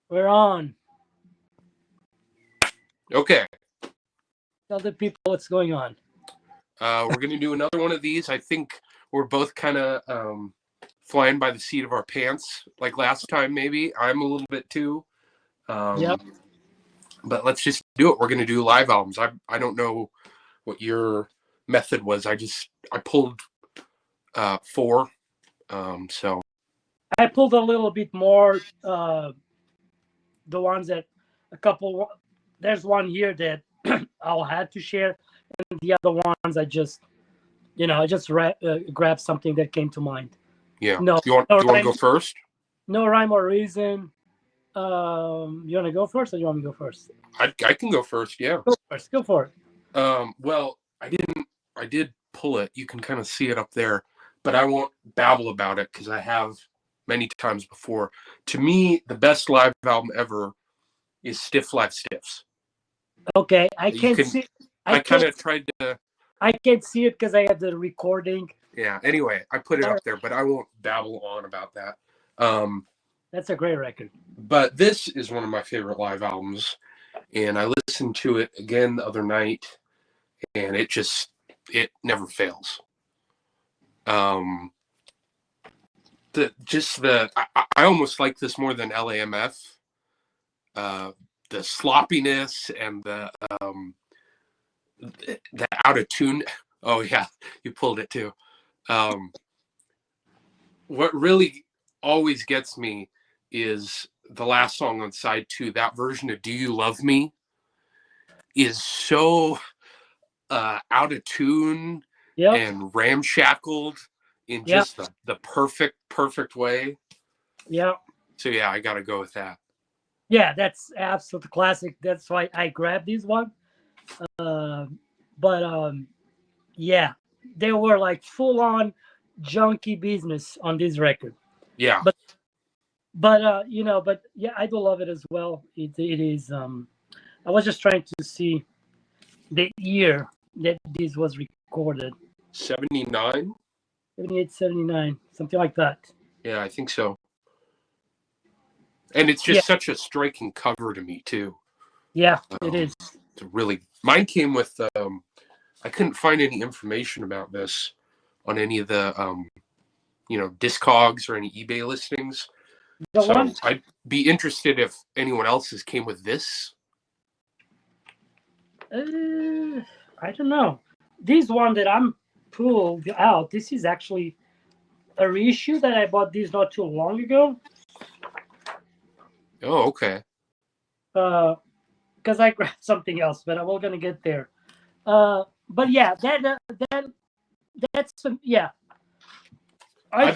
We're on. Okay. Tell the people what's going on. We're going to do another one of these. I think we're both kind of flying by the seat of our pants like last time, maybe. I'm a little bit too. Yep. But let's just do it. We're going to do live albums. I don't know what your method was. I pulled four. So I pulled a little bit more. The ones that a couple. There's one here that I'll had to share, and the other ones I just, I just grabbed something that came to mind. yeah. No, Do you want to go first? No rhyme or reason. You want to go first, or you want me to go first? I can go first. Yeah. Go first. Go for it. Well, I did pull it. You can kind of see it up there, but I won't babble about it because I have many times before. To me, the best live album ever is Stiff Live Stiffs. Okay, I can't see. I kind of tried to. I can't see it because I had the recording. Yeah. Anyway, I put it up there, but I won't babble on about that. That's a great record. But this is one of my favorite live albums, and I listened to it again the other night, and it never fails. I almost like this more than LAMF. The sloppiness and the out of tune. Oh yeah, you pulled it too. What really always gets me is the last song on side 2. That version of "Do You Love Me" is so out of tune and ramshackled in just the perfect way. Yeah. So yeah, I got to go with that. Yeah, that's absolute classic. That's why I grabbed this one. Yeah, they were like full on junkie business on this record. Yeah. But yeah, I do love it as well. It is. I was just trying to see the year that this was recorded. 79? 78, 79, something like that. Yeah, I think so. And it's just such a striking cover to me too. Yeah, it is. It's really, mine came with. I couldn't find any information about this on any of the, Discogs or any eBay listings. I'd be interested if anyone else's came with this. I don't know. This one that I'm pulled out, this is actually a reissue that I bought this not too long ago. Oh, okay. Because I grabbed something else, but I'm all gonna get there. But yeah, that's yeah. I'm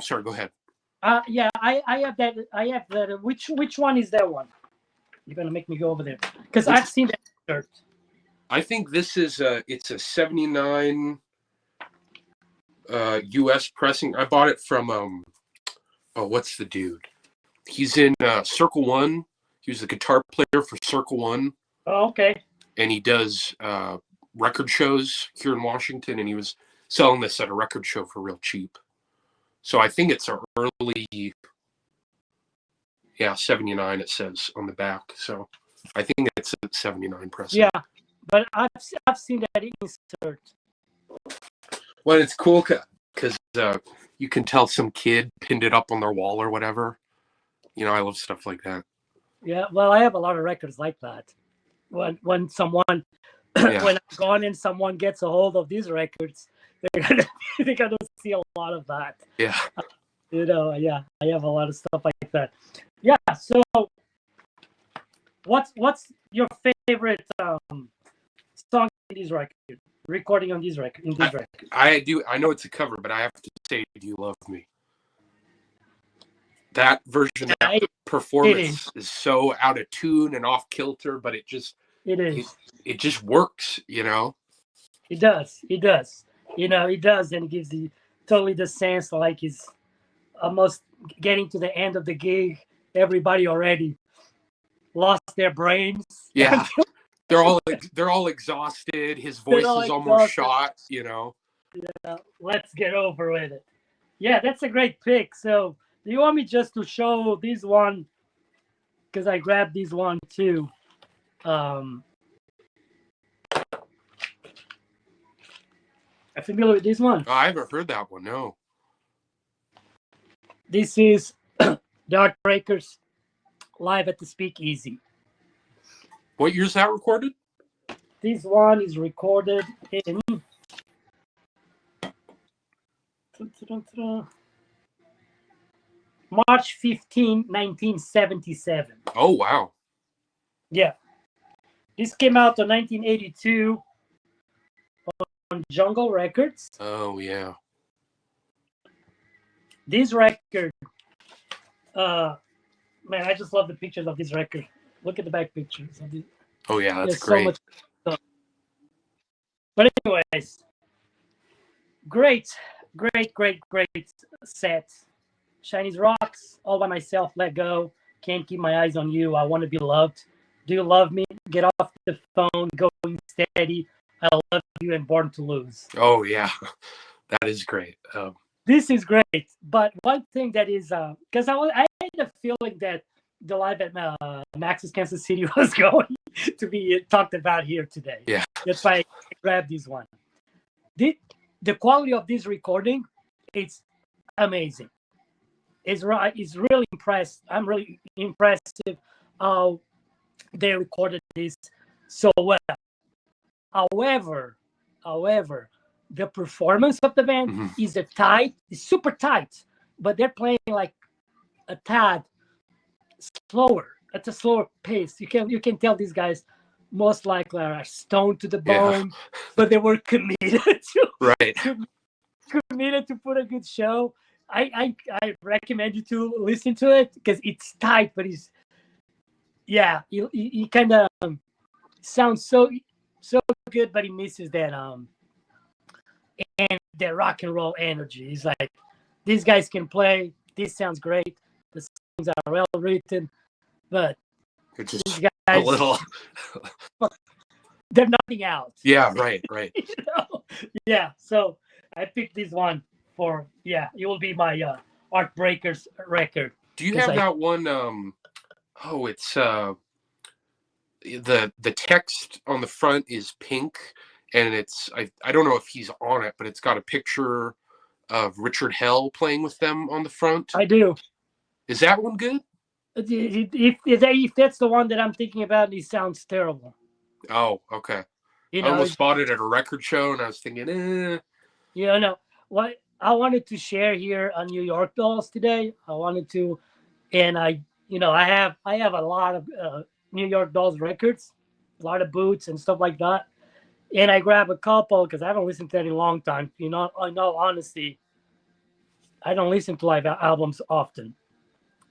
sorry. Go ahead. Yeah, I have that. I have that. Which one is that one? You're gonna make me go over there because I've seen that shirt. I think this is it's a 79 US pressing. I bought it from what's the dude? He's in Circle One. He was the guitar player for Circle One. Oh, okay. And he does record shows here in Washington, and he was selling this at a record show for real cheap. So I think it's an early, 79 it says on the back. So I think it's a 79 pressing. Yeah, but I've seen that insert. Well, it's cool because you can tell some kid pinned it up on their wall or whatever. I love stuff like that. Yeah, well, I have a lot of records like that. When someone when I'm gone and someone gets a hold of these records, they're gonna see a lot of that. Yeah. I have a lot of stuff like that. Yeah. So, what's your favorite song in this record? Recording on this record? In this record? I know it's a cover, but I have to say, "Do You Love Me?" That version, that performance is so out of tune and off kilter, but it just works, It does. It does. It does, and it gives the totally the sense like he's almost getting to the end of the gig. Everybody already lost their brains. Yeah, they're all exhausted. His voice is almost shot. Yeah, let's get over with it. Yeah, that's a great pick. So, do you want me just to show this one because I grabbed this one too. I'm familiar with this one. Oh, I haven't heard that one. No. This is the Heartbreakers live at the Speakeasy. What year's that recorded? This one is recorded in March 15, 1977. Oh, wow. Yeah. This came out in 1982 on Jungle Records. Oh, yeah. This record, man, I just love the pictures of this record. Look at the back pictures of this. Oh, yeah, that's There's great. so much stuff. But anyways, great set. Chinese Rocks, All by Myself, Let Go, Can't Keep My Eyes on You, I Want to Be Loved, Do You Love Me, Get Off the Phone, Going Steady, I Love You, and Born to Lose. Oh, yeah. That is great. This is great. But one thing that is, because I had a feeling that the live at Max's Kansas City was going to be talked about here today. Yeah. That's why I grabbed this one. The quality of this recording, it's amazing. It's really impressed. I'm really impressed how they recorded this so well. However, the performance of the band is super tight, but they're playing like a tad slower. At a slower pace. You can tell these guys most likely are stoned to the bone, but they were committed to put a good show. I recommend you to listen to it because it's tight, but he kind of sounds so good, but he misses that and that rock and roll energy. He's like, these guys can play. This sounds great. The songs are well written, but it's just these guys, a little. They're nothing out. Yeah, right. You know? Yeah, so I picked this one for it will be my Heartbreakers record. Do you have that one? It's the text on the front is pink, and it's I don't know if he's on it, but it's got a picture of Richard Hell playing with them on the front. I do. Is that one good? If that's the one that I'm thinking about, it sounds terrible. Oh, okay. I almost bought it at a record show, and I was thinking, No. What I wanted to share here on New York Dolls today, and I have a lot of New York Dolls records, a lot of Boots and stuff like that, and I grabbed a couple because I haven't listened to that in a long time. In all honesty, I don't listen to live albums often.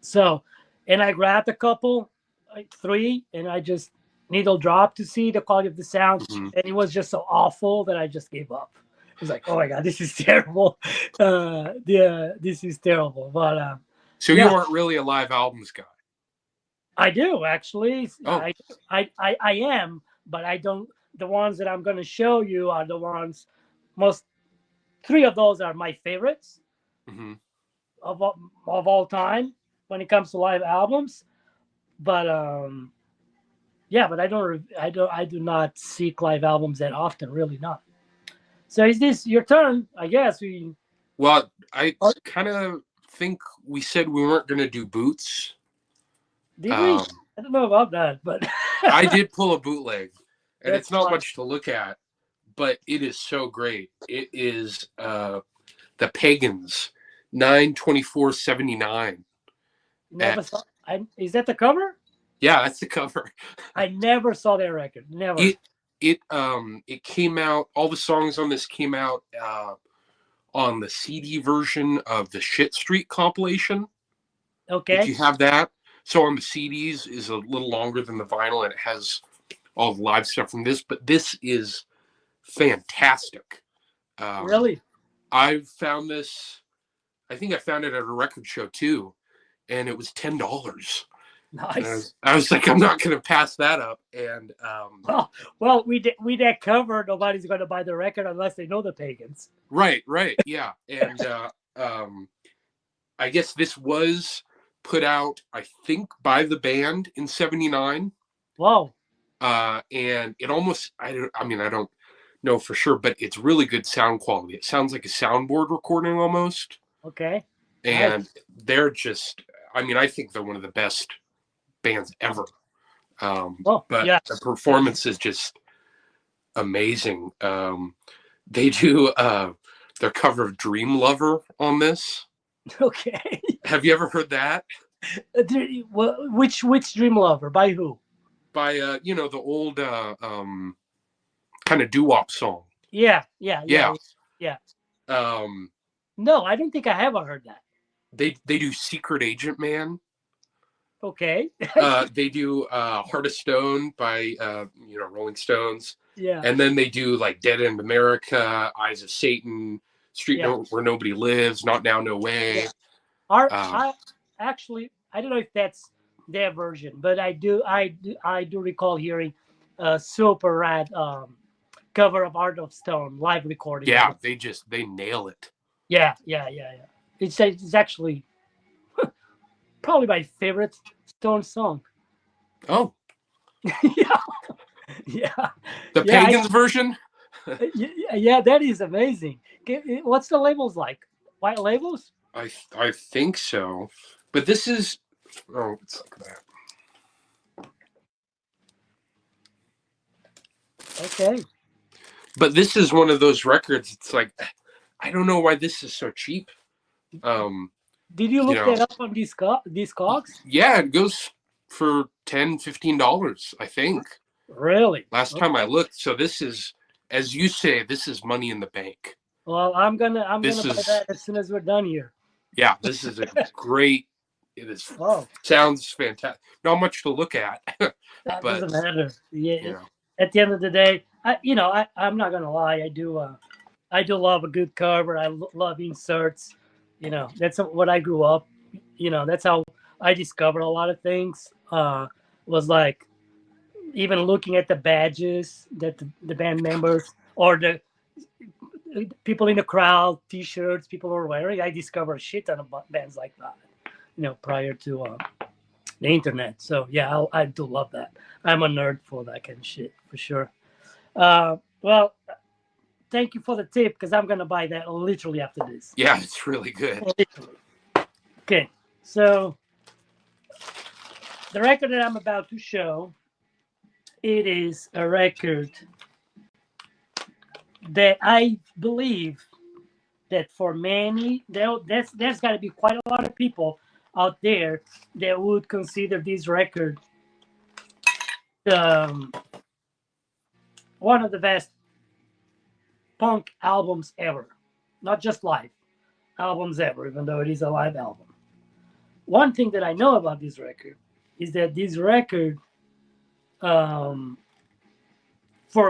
So, and I grabbed a couple, like 3, and I just needle drop to see the quality of the sound, and it was just so awful that I just gave up. It was like, oh my god, this is terrible. This is terrible. But so you aren't really a live albums guy? I do actually. Oh. I am, but I don't. The ones that I'm going to show you are the ones. 3 of those are my favorites of all time when it comes to live albums. But but I do not seek live albums that often. Really not. So is this your turn? I guess we. Well, I kind of think we said we weren't going to do Boots. Did we? I don't know about that, but I did pull a bootleg, and That's it's not fine. much to look at, but it is so great. It is the Pagans, 9/24/79. never saw. Is that the cover? Yeah, that's the cover. I never saw that record. Never. It came out. All the songs on this came out on the CD version of the Shit Street compilation. Okay. If you have that. So on the CDs is a little longer than the vinyl, and it has all the live stuff from this. But this is fantastic. Really? I've found this. I think I found it at a record show too, and it was $10. Nice. I was like, I'm not going to pass that up. And well, we that cover. Nobody's going to buy the record unless they know the Pagans. Right, yeah. And I guess this was put out, I think, by the band in '79. Wow. And it almost, I don't know for sure, but it's really good sound quality. It sounds like a soundboard recording almost. Okay. And Nice. they're just, I think they're one of the best bands ever. Oh, But yeah. the performance is just amazing. They do their cover of Dream Lover on this. Okay. Have you ever heard that? Which Dream Lover? By who? By the old kind of doo-wop song. Yeah. Yeah. Yeah. Um, No, I don't think I ever heard that. they do Secret Agent Man. Okay. They do Heart of Stone by Rolling Stones. Yeah. And then they do like Dead End America, Eyes of Satan, Street Where Nobody Lives, Not Now, No Way. Yeah. I don't know if that's their version, but I do recall hearing a super rad cover of Art of Stone live recording. Yeah, they nail it. Yeah. It's actually probably my favorite Stone song. Oh. Yeah. The Pagans version? Yeah, that is amazing. What's the labels like? White labels? I think so. But this is it's like that. Okay. But this is one of those records. It's like, I don't know why this is so cheap. Did you look that up on Discogs? Yeah, it goes for $10-15, I think. Really? Last time I looked. So this is, as you say, this is money in the bank. Well, I'm gonna buy that as soon as we're done here. Yeah, this is a great. It is. Oh. Sounds fantastic. Not much to look at. That but, doesn't matter. Yeah. At the end of the day, I'm not gonna lie. I do love a good cover. I love inserts. That's what I grew up. That's how I discovered a lot of things. Was like even looking at the badges that the band members or the people in the crowd, T-shirts people were wearing. I discovered a shit ton of bands like that. Prior to the internet. So yeah, I do love that. I'm a nerd for that kind of shit for sure. Well, thank you for the tip because I'm gonna buy that literally after this. Yeah, it's really good. Literally. Okay, so the record that I'm about to show, it is a record that I believe that for many, there's got to be quite a lot of people out there that would consider this record one of the best punk albums ever. Not just live albums ever, even though it is a live album. One thing that I know about this record is that this record, for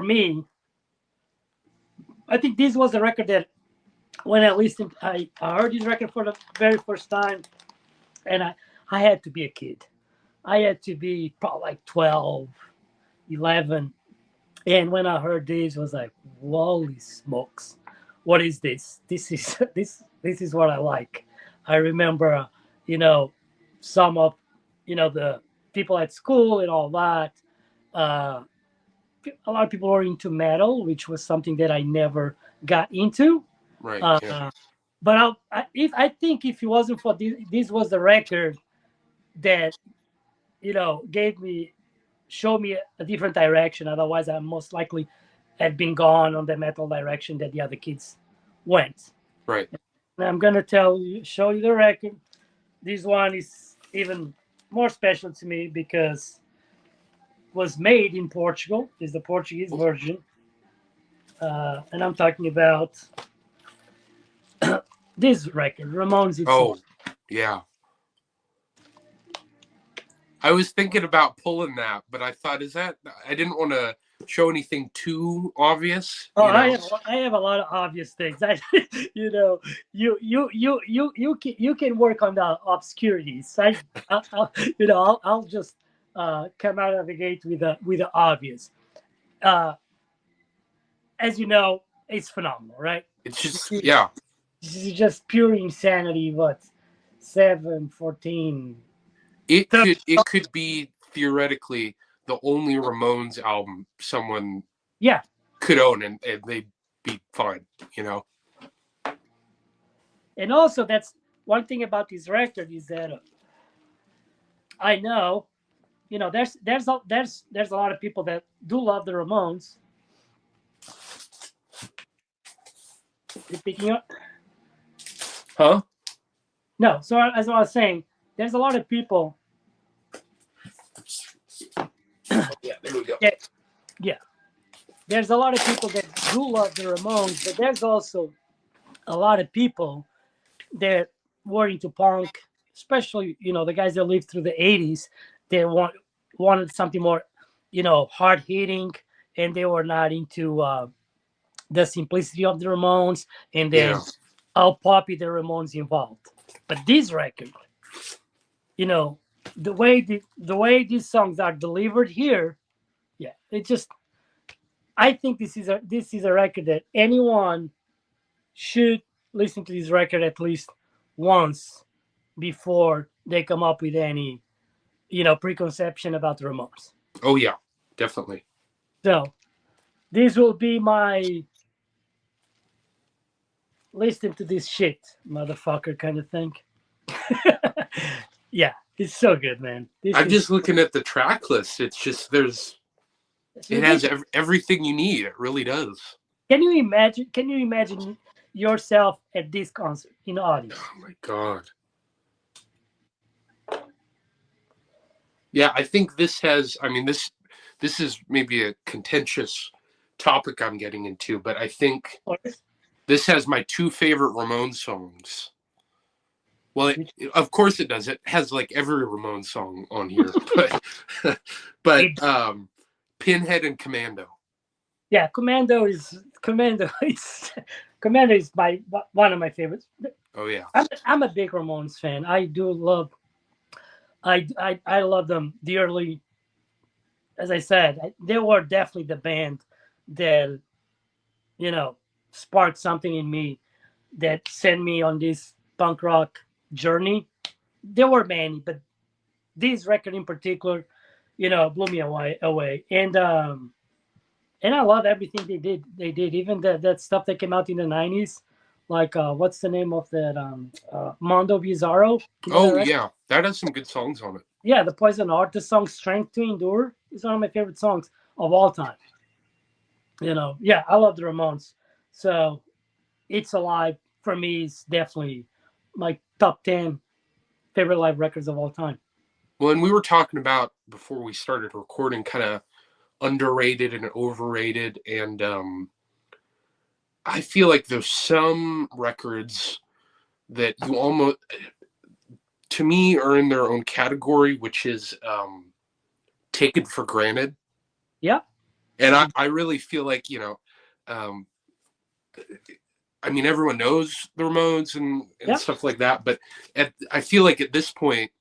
me, I think this was a record that when I listened, I heard this record for the very first time, and I had to be a kid. I had to be probably like 12, 11. And when I heard this, I was like, holy smokes, what is this? This is what I like. I remember, some of, the people at school and all that. A lot of people were into metal, which was something that I never got into. Right. But I think if it wasn't for this was the record that, showed me a different direction. Otherwise, I most likely had been gone on the metal direction that the other kids went. Right. And I'm gonna show you the record. This one is even more special to me because it was made in Portugal. It's the Portuguese version, and I'm talking about this record, Ramones. Oh, yeah. I was thinking about pulling that, but I thought, I didn't want to show anything too obvious. Oh, I have a lot of obvious things. You can work on the obscurities. I'll just come out of the gate with the obvious. As you know, it's phenomenal, right? It's just, yeah. This is just pure insanity, but 7, 14. It could be theoretically the only Ramones album someone Yeah. could own, and they'd be fine, you know. And also, that's one thing about this record is that I know, there's a lot of people that do love the Ramones. You picking up? Huh? No. So as I was saying, there's a lot of people. Yeah, there we go. Yeah. There's a lot of people that do love the Ramones, but there's also a lot of people that were into punk, especially the guys that lived through the '80s. They wanted something more, hard hitting, and they were not into the simplicity of the Ramones, and then how poppy the Ramones involved. But this record, the way these songs are delivered here, yeah, it just. I think this is a record that anyone should listen to this record at least once before they come up with any, preconception about the Ramones. Oh yeah, definitely. So this will be my listen to this shit, motherfucker kind of thing. Yeah, it's so good, man. I'm just looking at the track list. It's just it has everything you need. It really does. Can you imagine yourself at this concert in the audience? Oh my god. Yeah, I think this has. I mean, this is maybe a contentious topic I'm getting into, but I think this has my two favorite Ramones songs. Well, of course it does. It has like every Ramones song on here, but Pinhead and Commando. Yeah, Commando is one of my favorites. Oh yeah, I'm a big Ramones fan. I do love. I love them dearly. As I said, they were definitely the band that sparked something in me that sent me on this punk rock journey. There were many, but this record in particular, blew me away. And I love everything they did. Even that stuff that came out in the '90s, like what's the name of that? Mondo Bizarro. Oh yeah, that has some good songs on it. Yeah, the Poison Heart. The song "Strength to Endure" is one of my favorite songs of all time. Yeah, I love the Ramones. So, "It's Alive" for me is definitely my top 10 favorite live records of all time. Well, and we were talking about before we started recording, kind of underrated and overrated, and I feel like there's some records that you almost, to me, are in their own category, which is taken for granted. Yeah. And I really feel like, I mean, everyone knows the Ramones and stuff like that, but I feel like at this point,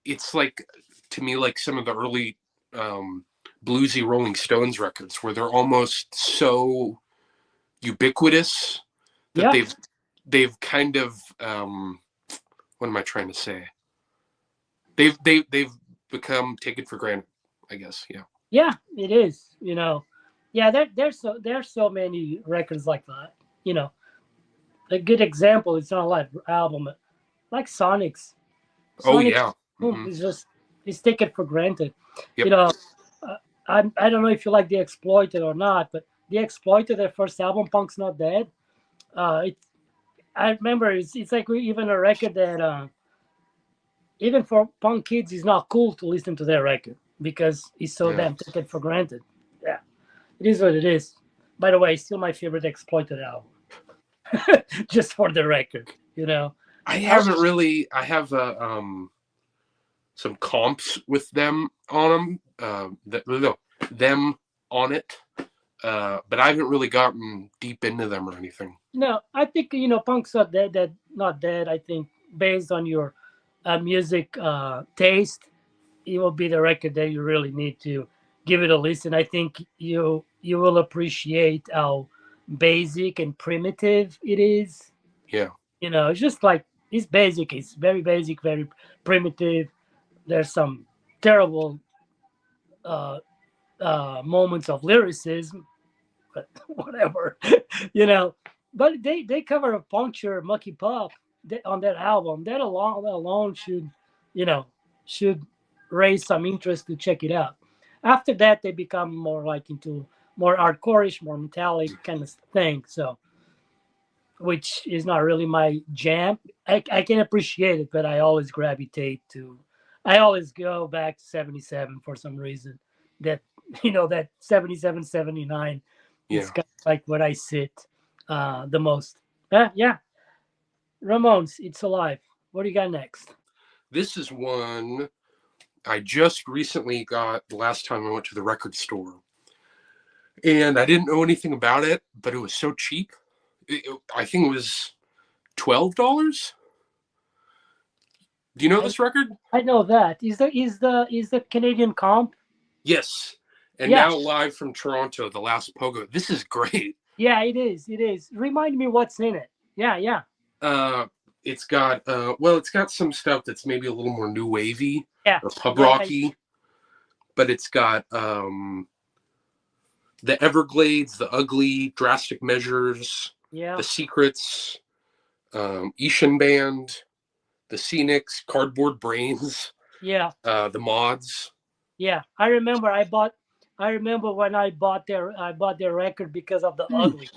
it's like, to me, like some of the early bluesy Rolling Stones records where they're almost so ubiquitous that they've kind of what am I trying to say? They've become taken for granted, I guess. Yeah. Yeah, it is. Yeah, there's so many records like that. A good example. It's not a live album, like Sonic's. Oh yeah. Mm-hmm. It's taken for granted. Yep. I don't know if you like The Exploited or not, but The Exploited, their first album, Punk's Not Dead. I remember it's like even a record that even for punk kids, it's not cool to listen to their record because it's so damn taken for granted. Yeah, it is what it is. By the way, still my favorite Exploited album. Just for the record, I have some comps with them on them. Them on it. But I haven't really gotten deep into them or anything. No, I think Punk's Not Dead. I think based on your music taste, it will be the record that you really need to give it a listen. I think you will appreciate how basic and primitive it is. Yeah. It's just like it's basic. It's very basic, very primitive. There's some terrible uh, moments of lyricism, but whatever, you know. But they cover a Puncture, Mucky Pup on that album. That alone should, you know, should raise some interest to check it out. After that, they become more like into more hardcore-ish, more metallic kind of thing. So, which is not really my jam. I can appreciate it, but I always gravitate to. I always go back to 77 for some reason. That that 77, 79 Yeah. is kind of like what I sit the most. Yeah, Ramones, It's Alive. What do you got next? This is one I just recently got the last time I went to the record store. And I didn't know anything about it, but it was so cheap. I think it was $12. Do you know this record? I know that. Is the Canadian comp? Yes. And Yeah. now live from Toronto, The Last Pogo. This is great. Yeah, it is. It is. Remind me what's in it. Yeah. It's got some stuff that's maybe a little more new wavy Yeah. or pub Like rocky, but it's got the Everglades, the Ugly, Drastic Measures, Yeah. the Secrets, Ishan Band, the Scenics, Cardboard Brains, Yeah. the Mods. Yeah. I remember when I bought their record because of the Ugly.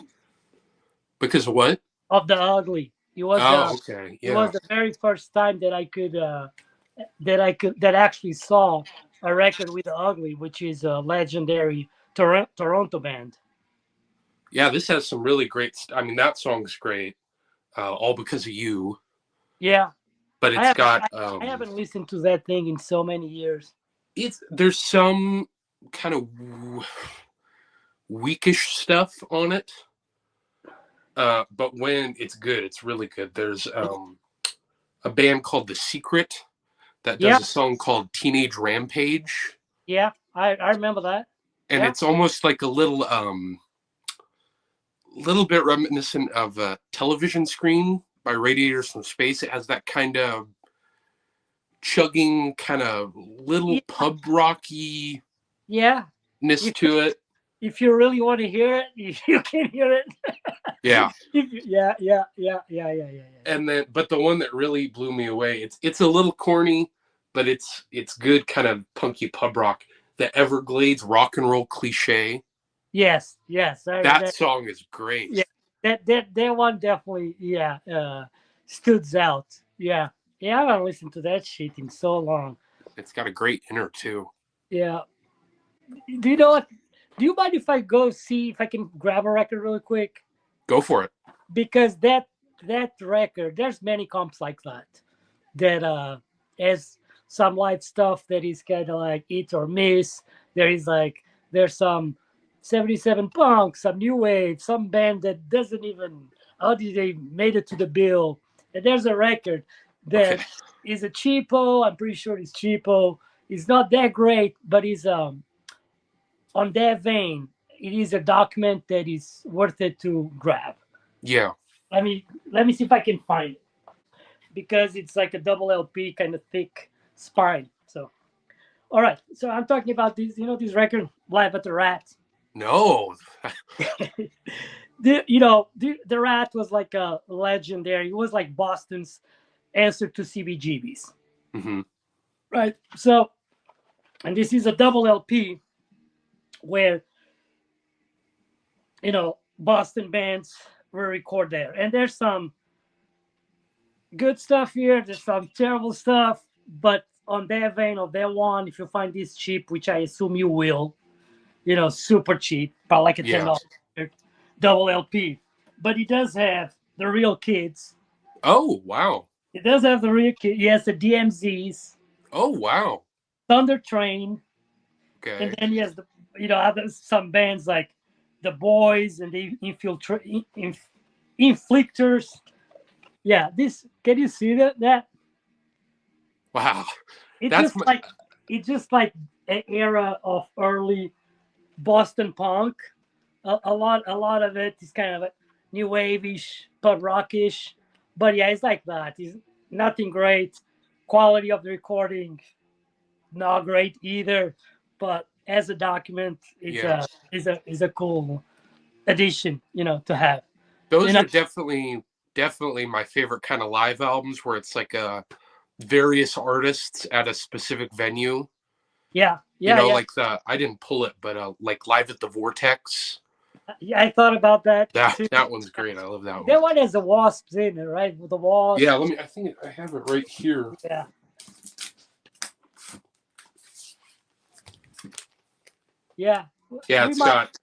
Because of what? Of the Ugly. It was Okay. it Yeah. was the very first time that I could that actually saw a record with the Ugly, which is a legendary Toronto band. Yeah, this has some really great I mean, that song's great. All Because of You. Yeah. But I it's got I haven't listened to that thing in so many years. there's some kind of weakish stuff on it. But when it's good, it's really good. There's a band called The Secret that does a song called Teenage Rampage. Yeah, I remember that. And it's almost like a little bit reminiscent of a television screen by Radiators from Space. It has that kind of chugging, kind of little pub rocky ness to it. If you really want to hear it, you can hear it. Yeah. Yeah. And then, but the one that really blew me away, it's a little corny, but it's good, kind of punky pub rock. The Everglades Rock and Roll Cliche. Yes. That song is great. Yeah, that one definitely stood out. Yeah, I haven't listened to that shit in so long. It's got a great inner too. Yeah. Do you know what? Do you mind if I go see if I can grab a record really quick? Go for it. Because that record, there's many comps like that has some light stuff that is kind of like hit or miss. There's some 77 punk, some new wave, some band that doesn't even how did they made it to the bill. And there's a record that is a cheapo. I'm pretty sure it's cheapo. It's not that great, but it's on that vein. It is a document that is worth it to grab. Yeah. Let me see if I can find it, because it's like a double LP, kind of thick spine. So, all right. So I'm talking about this. You know this record, Live at the Rat. No. The Rat was like a legendary. It was like Boston's answer to CBGBs. Mm-hmm. Right. So, and this is a double LP where Boston bands will record there, and there's some good stuff here, there's some terrible stuff, but on that vein of that one, if you find this cheap, which I assume you will, super cheap, about like a $10 double LP, but it does have the Real Kids. Oh wow. It does have the Real Kids. Yes, the DMZs. Oh wow. Thunder Train. Okay. And then he has some bands like the Boys and the Inflictors. Yeah, can you see that? Wow. It's just like an era of early Boston punk. A lot of it is kind of new wave-ish, pub rockish. But yeah, it's like that. It's nothing great. Quality of the recording, not great either. But as a document, it's Yeah. a cool addition, to have. You Those know, are definitely my favorite kind of live albums where it's like various artists at a specific venue. yeah, You yeah, know, yeah. like I didn't pull it, but like Live at the Vortex. Yeah, I thought about that That too. that one's great. I love that one. That one has the wasps in it, right? With the Yeah, wasps. I think I have it right here. Yeah. Yeah. Yeah, We might.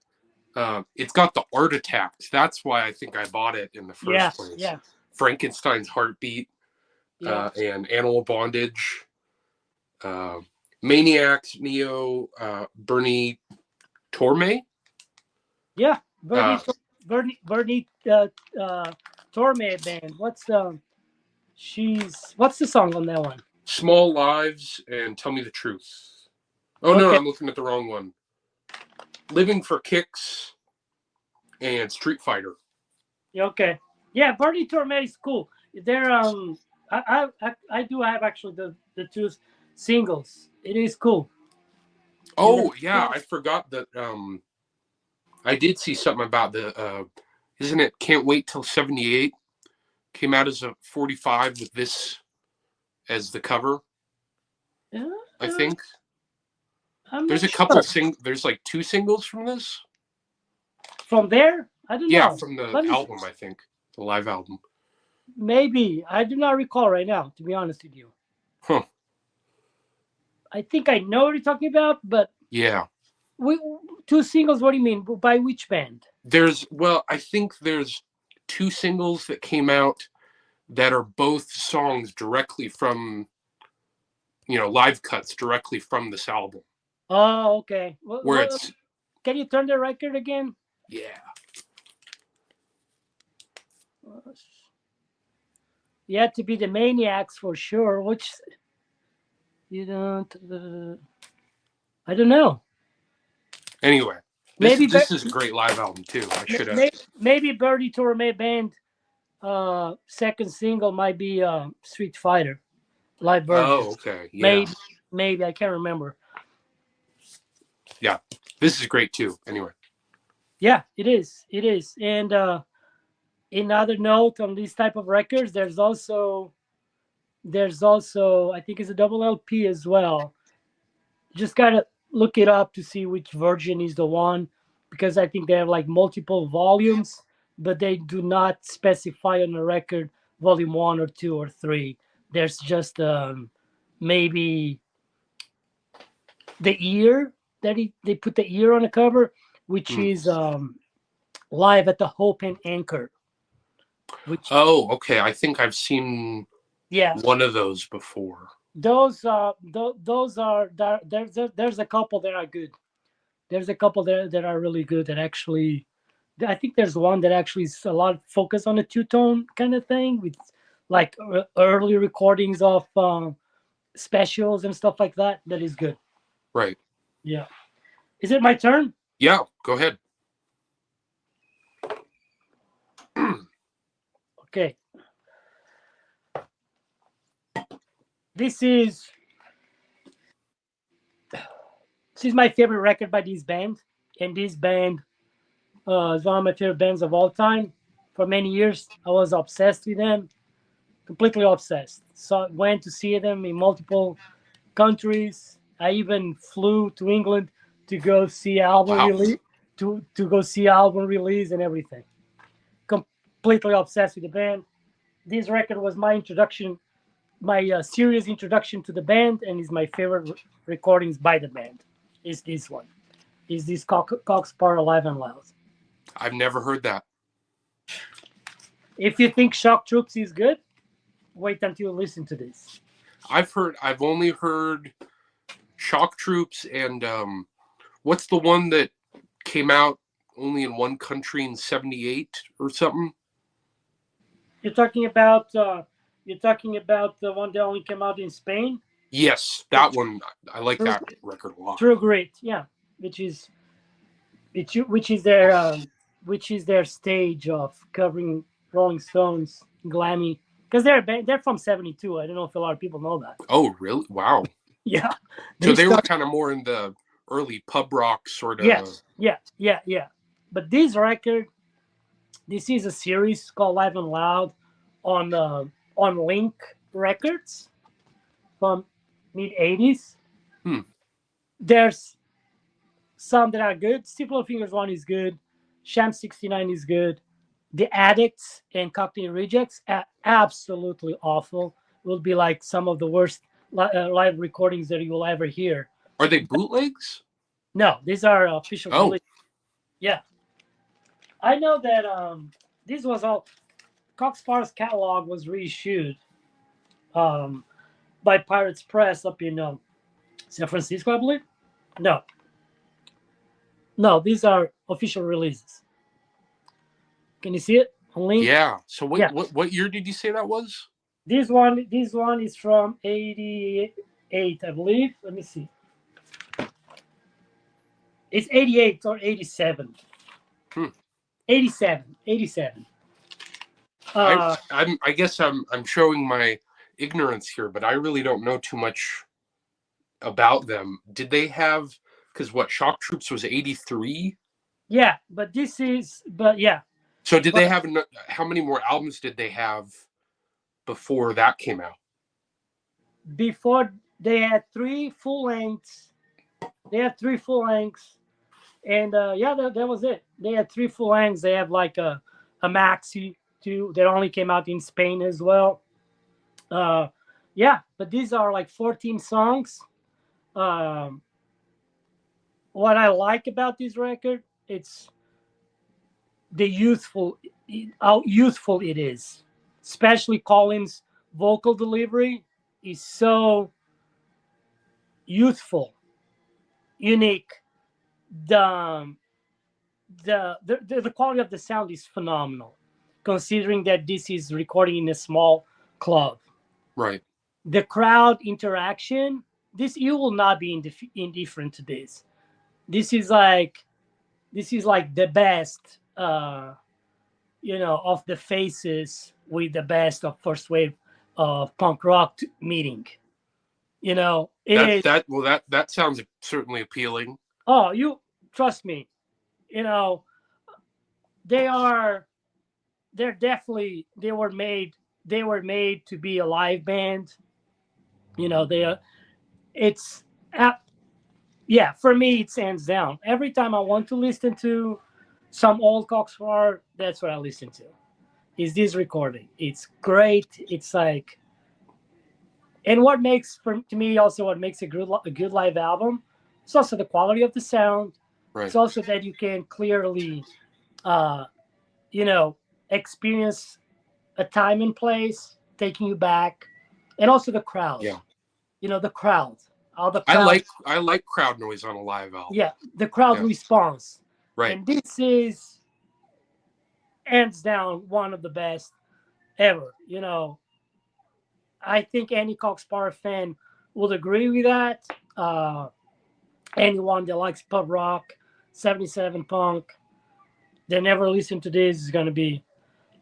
it's got the Art Attacks. That's why I think I bought it in the Yeah. first place. Yeah. Frankenstein's Heartbeat, Yeah. and Animal Bondage, Maniacs, Neo, Bernie Torme. Yeah. Uh, Bernie Torme band. What's the song on that one? Small Lives and Tell Me the Truth. Oh no, Okay. I'm looking at the wrong one. Living for Kicks and Street Fighter. Okay. Yeah, Bernie Torme is cool. They're I do have actually the two singles. It is cool. Oh yeah, I forgot that. I did see something about isn't it Can't Wait Till 78? Came out as a 45 with this as the cover. I think there's a couple there's like 2 singles from this. From there? I don't know. Yeah, from the album, I think. The live album. Maybe. I do not recall right now, to be honest with you. Huh. I think I know what you're talking about, but yeah. 2 singles, what do you mean? By which band? I think there's 2 singles that came out that are both songs directly from, live cuts directly from this album. Oh, okay. It's... Can you turn the record again? Yeah. You had to be the Maniacs for sure. Which you don't. I don't know. Anyway, this is a great live album too. I should have. Maybe Bernie Torme band. Second single might be Street Fighter, live version. Oh, okay. Yeah. Maybe I can't remember. Yeah, this is great too. Anyway. Yeah, it is. It is. And another note on these type of records, there's also I think it's a double LP as well. Just gotta look it up to see which version is the one, because I think they have like multiple volumes, but they do not specify on the record volume 1 or 2 or 3. There's just maybe the year that they put the year on the cover, which is Live at the Hope and Anchor. Okay. I think I've seen one of those before. Those are there's a couple that are good. There's a couple that are really good that actually, I think there's one that actually is a lot of focus on a 2-tone kind of thing with like early recordings of specials and stuff like that. That is good. Right. Yeah. Is it my turn? Yeah, go ahead. Okay. This is my favorite record by this band, and this band is one of my favorite bands of all time. For many years, I was obsessed with them, completely obsessed. So I went to see them in multiple countries. I even flew to England to go see album release, to go see album release and everything. Completely obsessed with the band. This record was my introduction, my serious introduction to the band, and is my favorite recordings by the band. Is this one? Is this Cox Parra Live and Loud? I've never heard that. If you think Shock Troops is good, wait until you listen to this. I've only heard Shock Troops and what's the one that came out only in one country in 78 or something? You're talking about the one that only came out in Spain? Yes, that one. I like that record a lot. True Grit, yeah, which is their stage of covering Rolling Stones. glammy, because they're from '72. I don't know if a lot of people know that. Oh, really? Wow. Yeah. So they were kind of more in the early pub rock sort of. Yes. Yeah. But this record, this is a series called Live and Loud on Link Records from mid '80s. Hmm. There's some that are good. Steve Fingers one is good. Sham 69 is good. The Addicts and Cockney Rejects are absolutely awful. Will be like some of the worst live recordings that you will ever hear. Are they bootlegs? No, these are official. Oh. Yeah. I know that this was all. Cox Sparrow's catalog was reissued by Pirates Press up in San Francisco, I believe. No, these are official releases. Can you see it on link? Yeah. So what year did you say that was? This one is from '88, I believe. Let me see. It's '88 or '87. 87. I guess I'm showing my ignorance here, but I really don't know too much about them. Did they have? Because Shock Troops was '83. Yeah, yeah. So did they have? How many more albums did they have before that came out? Before they had 3 full lengths. And that was it. They had 3 full lengths. They have like a maxi too that only came out in Spain as well. But these are like 14 songs. What I like about this record, it's how youthful it is. Especially Colin's vocal delivery is so youthful, unique. The quality of the sound is phenomenal, considering that this is recording in a small club. Right. The crowd interaction, you will not be indifferent to this. This is like the best, of the faces with the best of first wave of punk rock meeting. That sounds certainly appealing. Oh, you trust me. They were made to be a live band. For me it's hands down. Every time I want to listen to some old Cox Sparrow, that's what I listen to. Is this recording? It's great. It's like, and what makes a good live album, it's also the quality of the sound. Right. It's also that you can clearly experience a time and place taking you back, and also the crowd. Yeah. The crowd. I like crowd noise on a live album. Yeah, the crowd response. Right. And this is hands down one of the best ever. I think any Cox Sparrow fan would agree with that. Anyone that likes pub rock, 77 punk, they never listen to this is going to be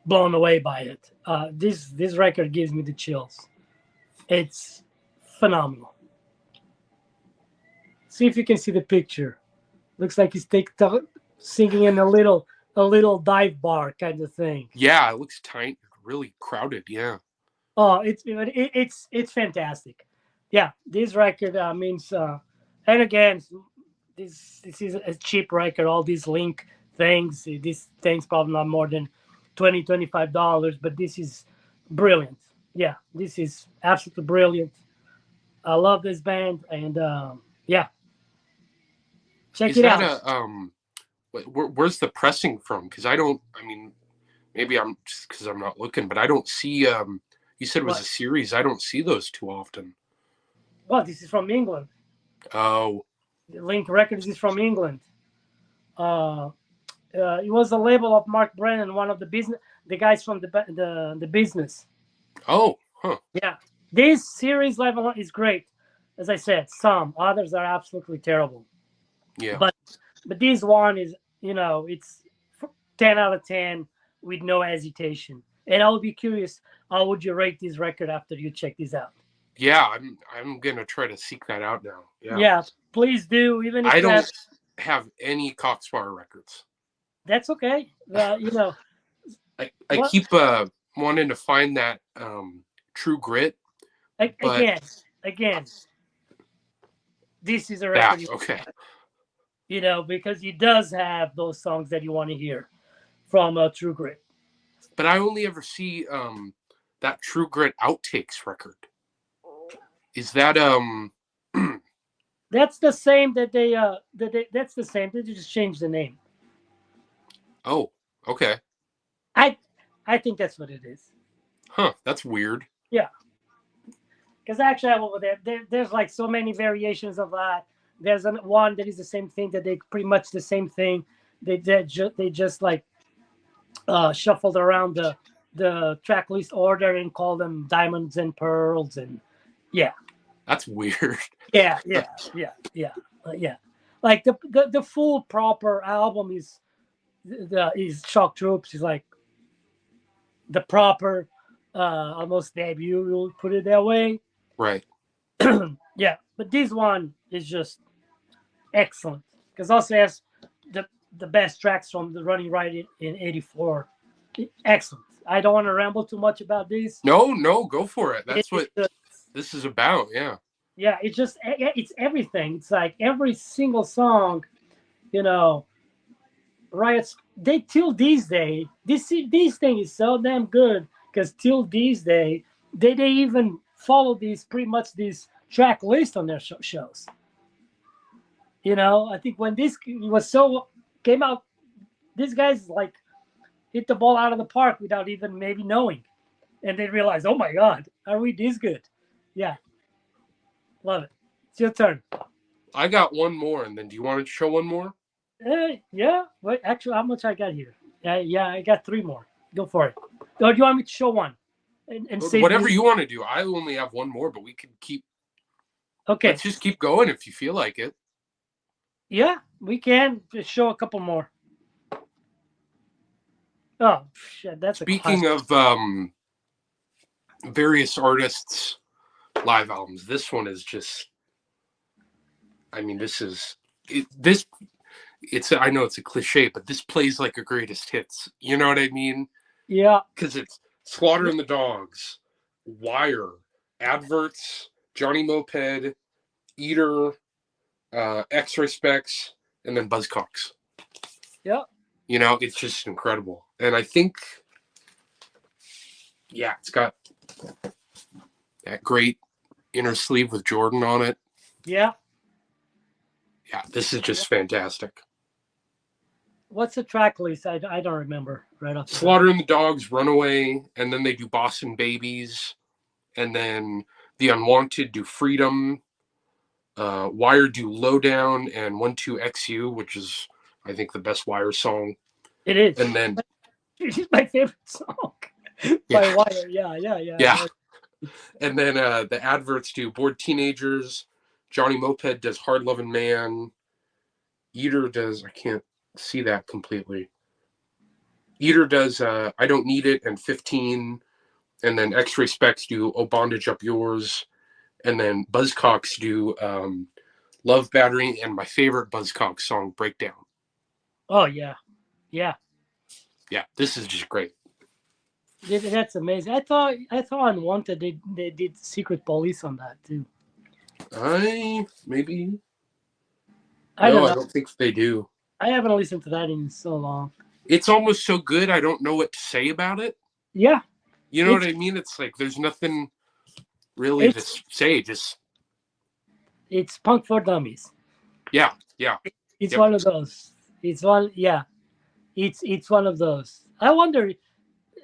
blown away by it. This record gives me the chills. It's phenomenal. See if you can see the picture. Looks like he's singing in a little dive bar kind of thing. Yeah, it looks tight, really crowded. Yeah. Oh, it's fantastic. Yeah, this record means, and again, this is a cheap record. All these link things, these things probably not more than $25, but this is brilliant. Yeah, this is absolutely brilliant. I love this band, and check it out. Where's the pressing from? Because maybe I'm just because I'm not looking, but I don't see. You said it was a series. I don't see those too often. Well, this is from England. Oh. The Link Records is from England. It was the label of Mark Brennan, one of the guys from the business. Oh, huh. Yeah, this series level is great. As I said, some others are absolutely terrible. Yeah. But this one is, it's 10 out of 10 with no hesitation. And I would be curious, how would you rate this record after you check this out? Yeah, I'm gonna try to seek that out now. Yeah. Yeah, please do. Even if I you don't have any Coxbar records. that's okay. I What keep wanting to find that True Grit, but again, this is a that record, okay. because he does have those songs that you want to hear from True Grit. But I only ever see that True Grit outtakes record. Is that That's the same that's the same. They just changed the name. Oh, okay. I think that's what it is. Huh, that's weird. Yeah. Because actually, over there's like so many variations of that. There's one that is the same thing, that they pretty much the same thing. They just like shuffled around the track list order and called them Diamonds and Pearls, and yeah. That's weird. Yeah. Like the full proper album is Shock Troops. Is like the proper almost debut. We'll put it that way. Right. Yeah, but this one is just excellent because also has the best tracks from the Running Riot in '84. Excellent. I don't want to ramble too much about this. No, go for it. That's what this is about. Yeah. Yeah, it's everything. It's like every single song, Riots. They till these days, this thing is so damn good because till these days they even follow pretty much this track list on their shows. I think when this came out, these guys like hit the ball out of the park without even maybe knowing, and they realized, oh my God, are we this good? Yeah, love it. It's your turn. I got one more, and then do you want to show one more? Yeah. Wait, actually, how much I got here? Yeah, I got 3 more. Go for it. Or do you want me to show one? And save whatever you want to do. I only have one more, but we can keep. Okay. Let's just keep going if you feel like it. Yeah, we can just show a couple more. Oh shit! That's speaking of various artists' live albums. This one is just. I mean, this is this. It's I know it's a cliche, but this plays like a greatest hits. You know what I mean? Yeah. Because it's Slaughter and the Dogs, Wire, Adverts, Johnny Moped, Eater, X-Ray Specs, and then Buzzcocks. Yeah. It's just incredible. And I think, yeah, it's got that great inner sleeve with Jordan on it. Yeah. Yeah, this is just fantastic. What's the track list? I don't remember right off. Slaughter and the Dogs, Runaway, and then they do Boston Babies, and then The Unwanted do Freedom, Wire do Lowdown, and 12XU, which is, I think, the best Wire song. It is. And then it's my favorite song by Wire. Yeah. And then the Adverts do Bored Teenagers, Johnny Moped does Hard Lovin' Man, Eater does, I can't see that completely. Eater does I Don't Need It and 15, and then X-Ray Specs do Oh Bondage Up Yours, and then Buzzcocks do Love Battery, and my favorite Buzzcocks song, Breakdown. Oh yeah. Yeah, this is just great. That's amazing. I thought Unwanted they did Secret Police on that too. I I don't think they do. I haven't listened to that in so long. It's almost so good I don't know what to say about it. Yeah. You know what I mean? It's like there's nothing really to say. Just it's punk for dummies. Yeah. It's one of those. It's one. Yeah. It's one of those. I wonder.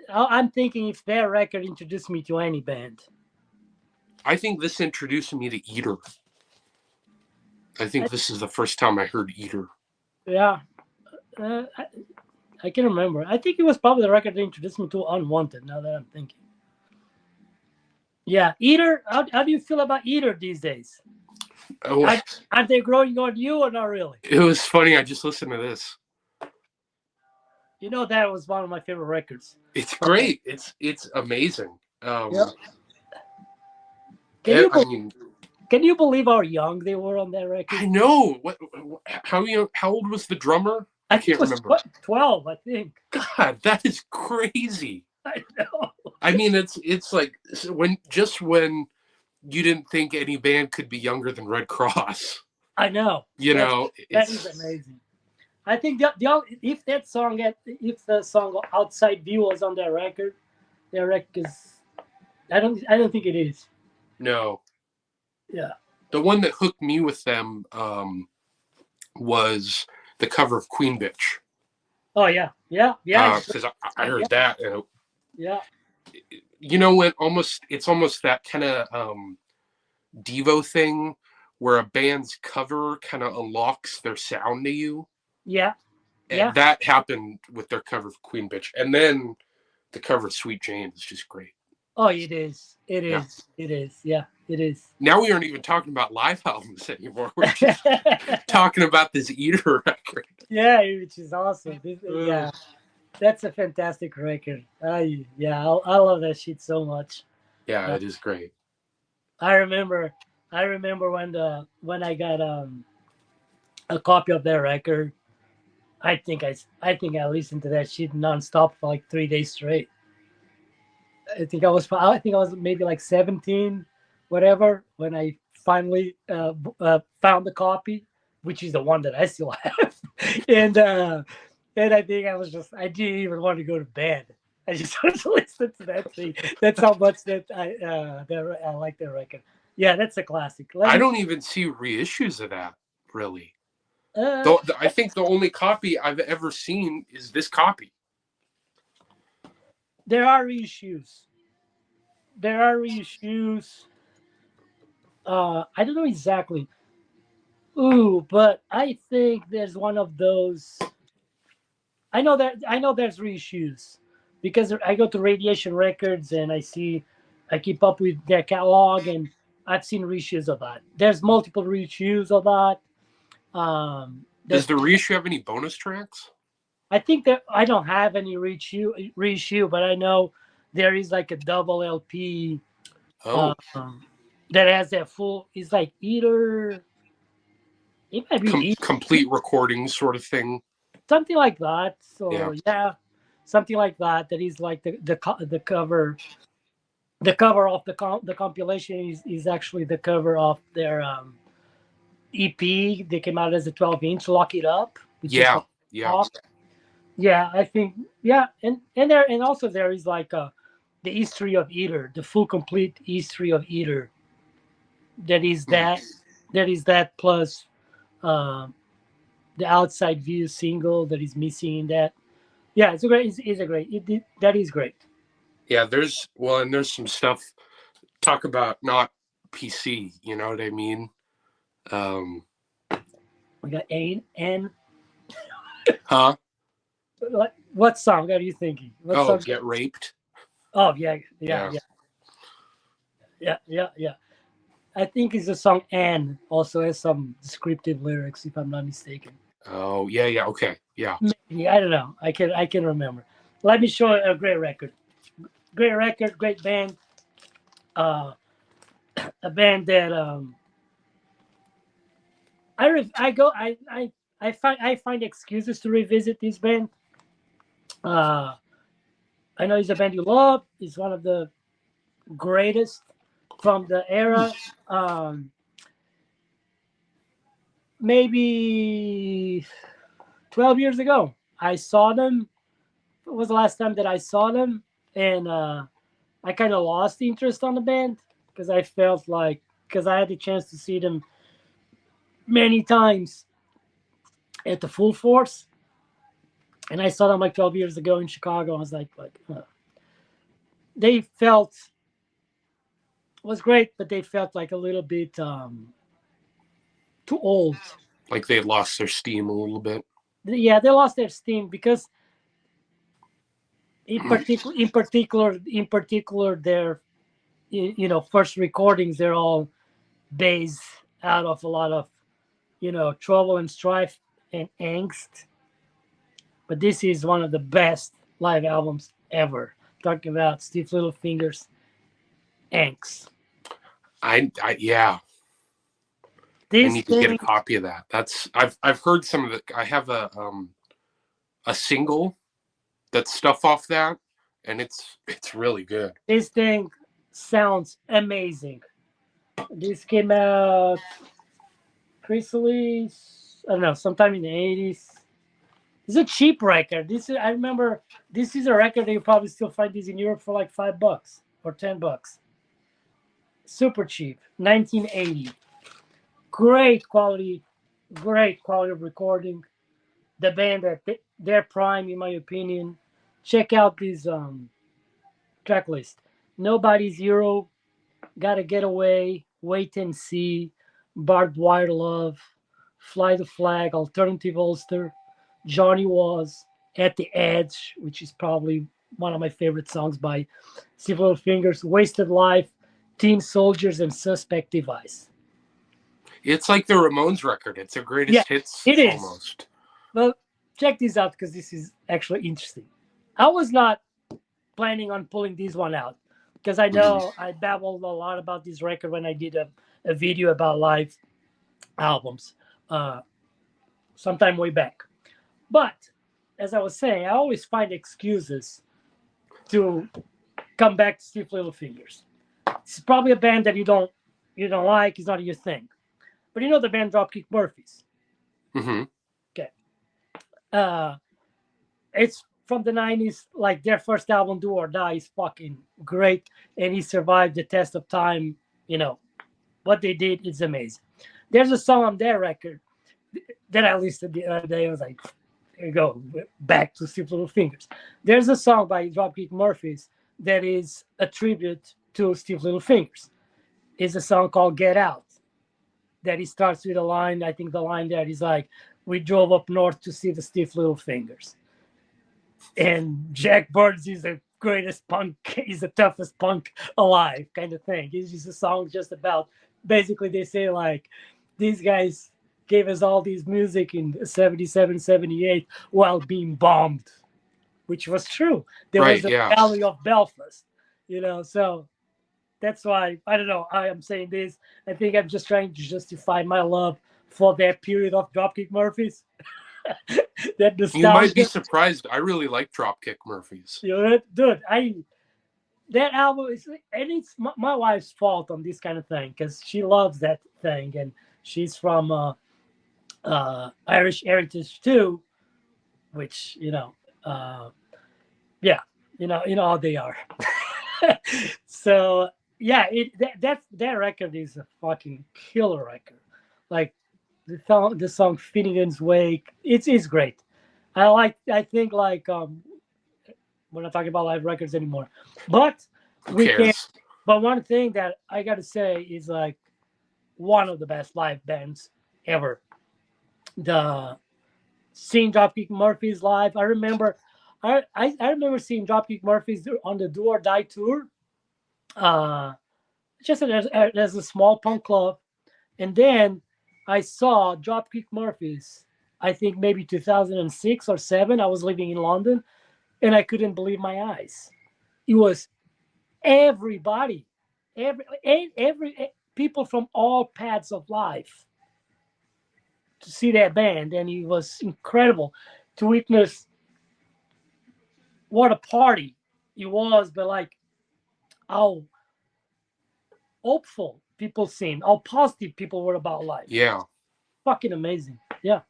I'm thinking if their record introduced me to any band. I think this introduced me to Eater. I think this is the first time I heard Eater. Yeah. I can remember. I think it was probably the record that introduced me to Unwanted, now that I'm thinking. Yeah. Eater, how do you feel about Eater these days? Oh, are they growing on you or not really? it was funny. I just listened to this. You know, that was one of my favorite records. It's great. It's amazing. Yep. Can you I mean, can you believe how young they were on that record? I know how old was the drummer? I think can't it was remember. 12, I think. God, that is crazy. I know. I mean, it's like when you didn't think any band could be younger than Red Cross. I know. That is amazing. I think if the song Outside View was on that record is, I don't think it is. No. Yeah. The one that hooked me with them was the cover of Queen Bitch. Oh yeah. Because I heard that. Yeah. You know when it's almost that kind of Devo thing where a band's cover kind of unlocks their sound to you. Yeah. And that happened with their cover of Queen Bitch. And then the cover of Sweet Jane is just great. Oh, it is. It is. Yeah. It is. Yeah, it is. Now we aren't even talking about live albums anymore. We're just talking about this Eater record. Yeah, which is awesome. Yeah, that's a fantastic record. I love that shit so much. Yeah, it is great. I remember when I got a copy of that record. I think I listened to that shit nonstop for like 3 days straight. I think I was maybe like 17, whatever, when I finally found the copy, which is the one that I still have. and I think I didn't even want to go to bed. I just wanted to listen to that thing. That's how much that I like that record. Yeah, that's a classic. I don't even see reissues of that, really. I think the only copy I've ever seen is this copy. There are reissues. I don't know exactly. But I think there's one of those. I know there's reissues because I go to Radiation Records and I keep up with their catalog, and I've seen reissues of that. There's multiple reissues of that. Does the reissue have any bonus tracks? I think that I don't have any reissue, but I know there is like a double LP that has that full. It's like Eater. It might be complete recording sort of thing. Something like that. So yeah, something like that. That is like the cover. The cover of the compilation is actually the cover of their EP. They came out as a 12-inch. Lock It Up. Yeah. Yeah, I think and also there is like the history of Eater, the full complete history of Eater. That is that plus the Outside View single that is missing in that. Yeah, that is great. Yeah, there's some stuff. Talk about not PC, you know what I mean? We got N. Huh? What song are you thinking? Song? Get Raped. Oh yeah. I think it's the song Anne also has some descriptive lyrics, if I'm not mistaken. Oh yeah, okay, yeah. Maybe, I don't know. I can remember. Let me show you a great record, great band. A band that I find excuses to revisit this band. I know it's a band you love. It's one of the greatest from the era. Maybe 12 years ago, I saw them. It was the last time that I saw them, and I kind of lost interest on the band because I felt like because I had the chance to see them many times at the Full Force, and I saw them like 12 years ago in Chicago. I was like they felt was great, but they felt like a little bit too old. Like they had lost their steam a little bit. Yeah, they lost their steam because in particular, their first recordings, they're all based out of a lot of trouble and strife and angst. but this is one of the best live albums ever. Talking about Steve Littlefinger's Anks. Yeah. I This need to get a thing, copy of that. I've heard some of the. I have a single that's stuff off that, and it's really good. this thing sounds amazing. This came out recently, I don't know, sometime in the 80s. It's a cheap record. I remember this is a record that you probably still find this in Europe for like $5 or $10. Super cheap. 1980. Great quality of recording. The band at their prime, in my opinion. Check out this track list. Nobody's Hero, Gotta Get Away, Wait and See, Barbed Wire Love, Fly the Flag, Alternative Ulster, Johnny Was, At the Edge, which is probably one of my favorite songs by Steve Littlefingers, Wasted Life, Teen Soldiers, and Suspect Device. It's like the Ramones record. It's a greatest Yeah, hits it is. almost. Well, check this out because this is actually interesting. I was not planning on pulling this one out because I know I babbled a lot about this record when I did a video about live albums sometime way back. But as I was saying, I always find excuses to come back to Steve Littlefingers. It's probably a band that you don't like. It's not your thing. But you know the band Dropkick Murphys. Mm-hmm. Okay. It's from the 90s. Like their first album, Do or Die, is fucking great. And he survived the test of time. You know, what they did is amazing. There's a song on their record that I listened the other day. I was like, there you go, back to Steve Littlefingers. There's a song by Dropkick Murphys that is a tribute to Steve Littlefingers. It's a song called Get Out. That he starts with a line. I think the line there is like, we drove up north to see the Steve Littlefingers. And Jack Burns is the greatest punk, he's the toughest punk alive, kind of thing. It's just a song just about, basically they say like, these guys gave us all these music in 77, 78 while being bombed, which was true. There was the Valley of Belfast, so that's why, I don't know, I am saying this. I think I'm just trying to justify my love for that period of Dropkick Murphys. That nostalgia. You might be surprised. I really like Dropkick Murphys. Dude, that album is, and it's my wife's fault on this kind of thing because she loves that thing, and she's from Irish heritage too, which how they are. So yeah, that record is a fucking killer record. Like the song Finnegan's Wake, it's great. I think we're not talking about live records anymore, but but one thing that I gotta say is like one of the best live bands ever. Seeing Dropkick Murphys live, I remember seeing Dropkick Murphys on the Do or Die tour. Just as a small punk club, and then I saw Dropkick Murphys. I think maybe 2006 or 7. I was living in London, and I couldn't believe my eyes. It was everybody, every people from all paths of life to see that band, and it was incredible to witness what a party it was, but like how hopeful people seemed, how positive people were about life. Yeah. Fucking amazing. Yeah.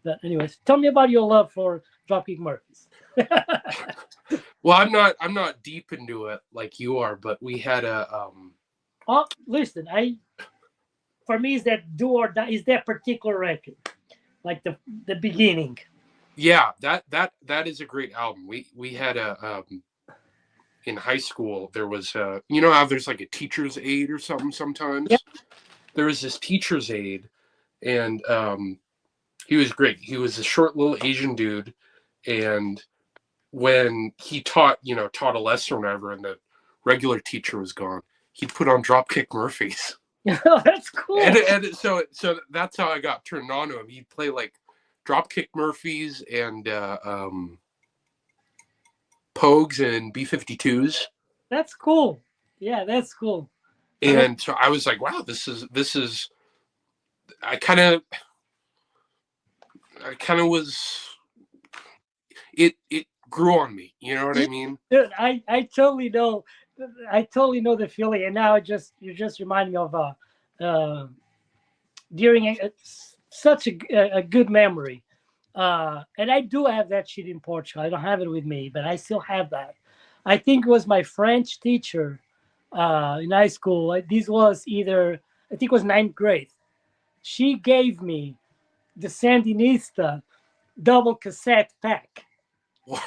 But anyways, tell me about your love for Dropkick Murphys. Well, I'm not deep into it like you are, but we had a Oh, listen, for me is that Do or Die, is that particular record. Like the beginning. Yeah, that is a great album. We had a in high school, there was how there's like a teacher's aide or something sometimes. Yep. There was this teacher's aide, and he was great. He was a short little Asian dude, and when he taught a lesson or whatever, and the regular teacher was gone, he'd put on Dropkick Murphys. That's cool. And so that's how I got turned on to him. He'd play like Dropkick Murphys and Pogues and B-52s. That's cool. Yeah, that's cool. And so I was like, wow, this is I kind of was it grew on me, you know what I mean? Dude, I totally know. I totally know the feeling, and now you just remind me of during such a good memory. And I do have that shit in Portugal. I don't have it with me, but I still have that. I think it was my French teacher in high school. This was either, I think it was ninth grade. She gave me the Sandinista double cassette pack.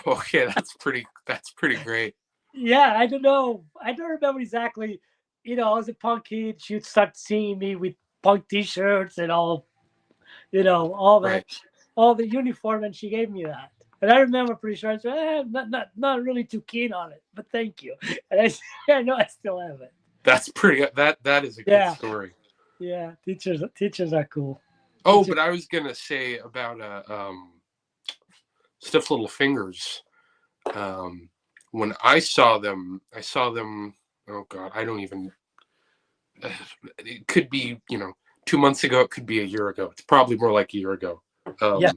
Okay, that's pretty great. Yeah, I don't know. I don't remember exactly. You know, I was a punk kid. She'd start seeing me with punk T-shirts and all, all that, Right. all the uniform, and she gave me that. And I remember pretty sure I said, not really too keen on it, but thank you. And I know I still have it. That's pretty. That is a good story. Yeah, teachers are cool. Oh, but I was gonna say about Stiff Little Fingers. When I saw them. Oh God, I don't even. It could be 2 months ago. It could be a year ago. It's probably more like a year ago. Yeah.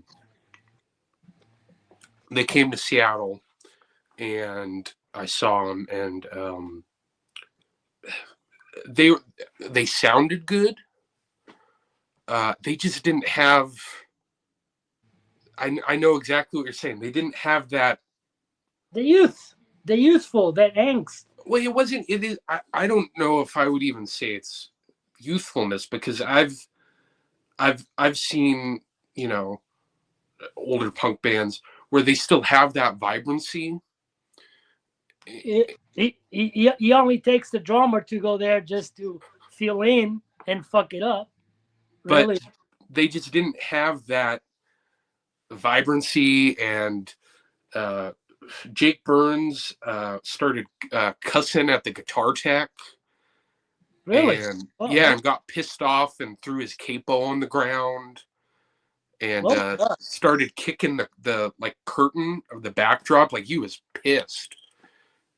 They came to Seattle, and I saw them, and they sounded good. They just didn't have. I know exactly what you're saying. They didn't have that. The youthful, that angst. Well, it wasn't. It is. I don't know if I would even say it's youthfulness, because I've seen older punk bands where they still have that vibrancy. He only takes the drummer to go there just to fill in and fuck it up. Really. But they just didn't have that vibrancy. And Jake Burns started cussing at the guitar tech. Really? And and got pissed off and threw his capo on the ground. And started kicking the like curtain of the backdrop, like he was pissed.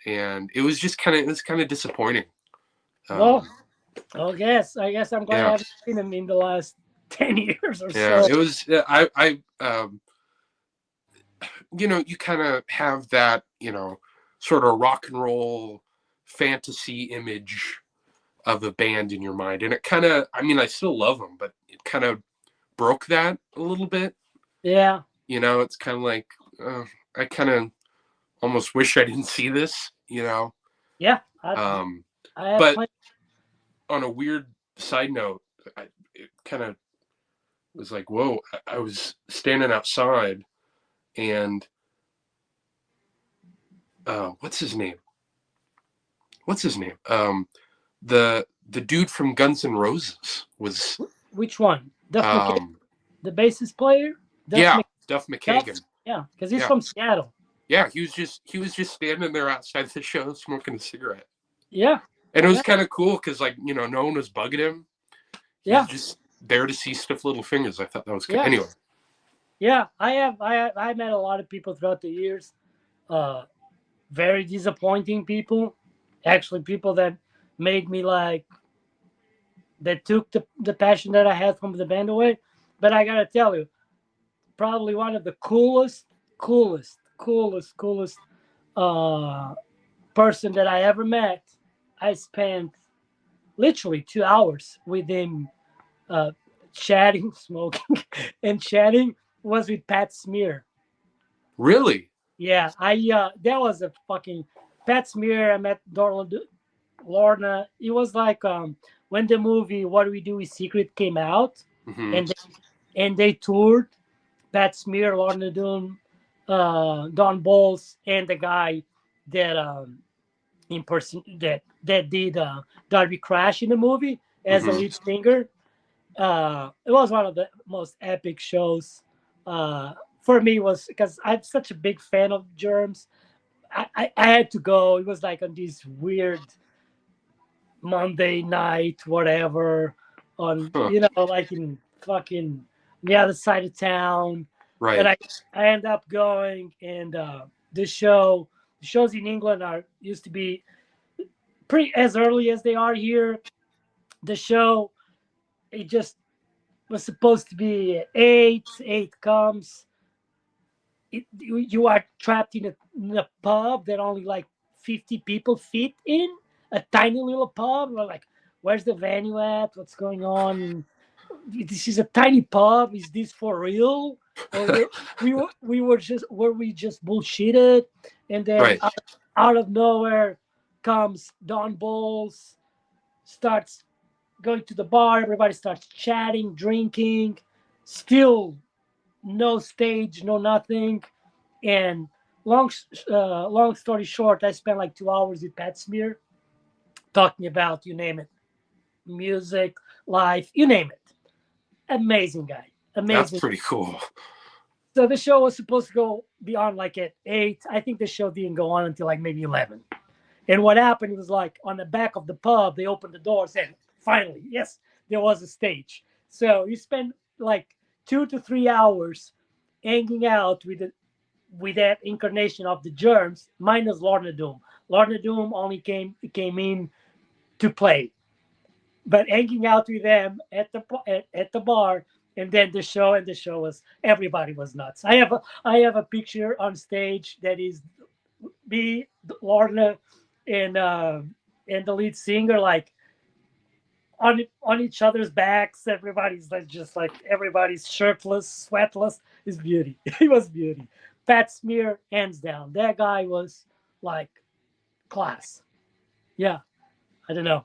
And it was just kind of disappointing. I guess I'm glad I haven't seen him in the last 10 years or so. Yeah, it was. You kind of have that, sort of rock and roll fantasy image of a band in your mind, and it kind of. I mean, I still love them, but it kind of broke that a little bit. Yeah. It's kind of like I kind of almost wish I didn't see this. Yeah. But on a weird side note, it kind of was like, whoa, I was standing outside, and what's his name? The dude from Guns N' Roses was. Which one? The bassist player? Duff McKagan. Yeah, because he's from Seattle. Yeah, he was just standing there outside the show smoking a cigarette. Yeah. And it was kind of cool because, like, no one was bugging him. He was just there to see Stiff Little Fingers. I thought that was good. Yeah. Anyway. Yeah, I met a lot of people throughout the years. Very disappointing people. Actually, people that made me that took the passion that I had from the band away. But I gotta tell you, probably one of the coolest person that I ever met. I spent literally 2 hours with him, chatting, smoking, and chatting. Was with Pat Smear. Really? Yeah, that was a fucking Pat Smear. I met Lorna. It was like when the movie What Do We Do Is Secret came out, and they toured. Pat Smear, Lorna Doone, Don Bowles, and the guy that that did Darby Crash in the movie as the lead singer. It was one of the most epic shows for me, was because I'm such a big fan of Germs. I had to go. It was like on this weird Monday night, whatever, on like in fucking the other side of town. But Right. I end up going, and the shows in England are used to be pretty as early as they are here. The show, it just was supposed to be at 8. 8 comes. You are trapped in a pub that only like 50 people fit in, a tiny little pub. We're like, where's the venue at? What's going on? This is a tiny pub. Is this for real? Or were we just bullshitted? And then Right. out of nowhere comes Don Bowles, starts going to the bar. Everybody starts chatting, drinking. Still no stage, no nothing. And long story short, I spent like 2 hours with Pat Smear talking about, you name it, music, life, you name it. Amazing guy, That's amazing. pretty cool. So the show was supposed to go beyond like at 8. I think the show didn't go on until like maybe 11. And what happened was like on the back of the pub, they opened the doors and finally, yes, there was a stage. So you spend like 2 to 3 hours hanging out with that incarnation of the Germs, minus Lorna Doom. Lorna Doom only came in to play, but hanging out with them at the bar, and then the show was, everybody was nuts. I have a picture on stage that is me, Lorna, and the lead singer, like on each other's backs. Everybody's like, just like, everybody's shirtless, sweatless. It's beauty. It was beauty. Pat Smear, hands down. That guy was like class. Yeah, I don't know.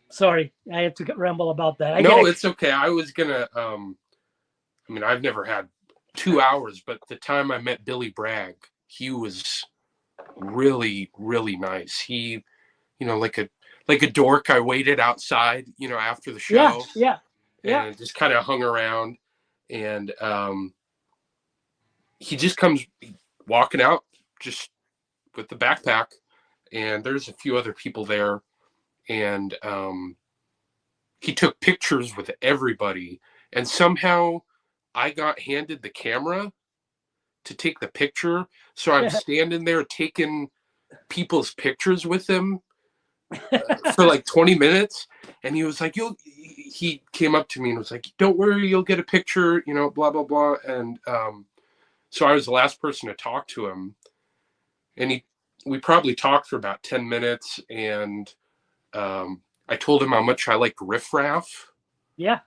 Sorry, I have to ramble about that. No, it's okay. I was gonna. I mean, I've never had 2 hours, but the time I met Billy Bragg, he was really, really nice. He, like a dork, I waited outside, after the Yeah, show yeah, yeah, and just kind of hung around. And he just comes walking out just with the backpack, and there's a few other people there, and he took pictures with everybody, and somehow I got handed the camera to take the picture, so I'm standing there taking people's pictures with him for like 20 minutes, and he was like, he came up to me and was like, don't worry, you'll get a picture, blah blah blah. And so I was the last person to talk to him, and we probably talked for about 10 minutes, and I told him how much I liked Riff Raff. Yeah.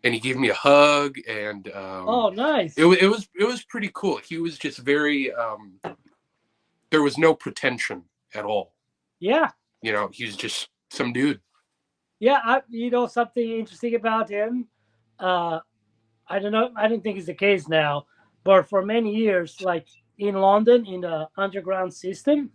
And he gave me a hug, and oh, nice. It was pretty cool. He was just very there was no pretension at all. Yeah. He was just some dude. Yeah, something interesting about him. I don't know. I don't think it's the case now, but for many years, like in London, in the underground system,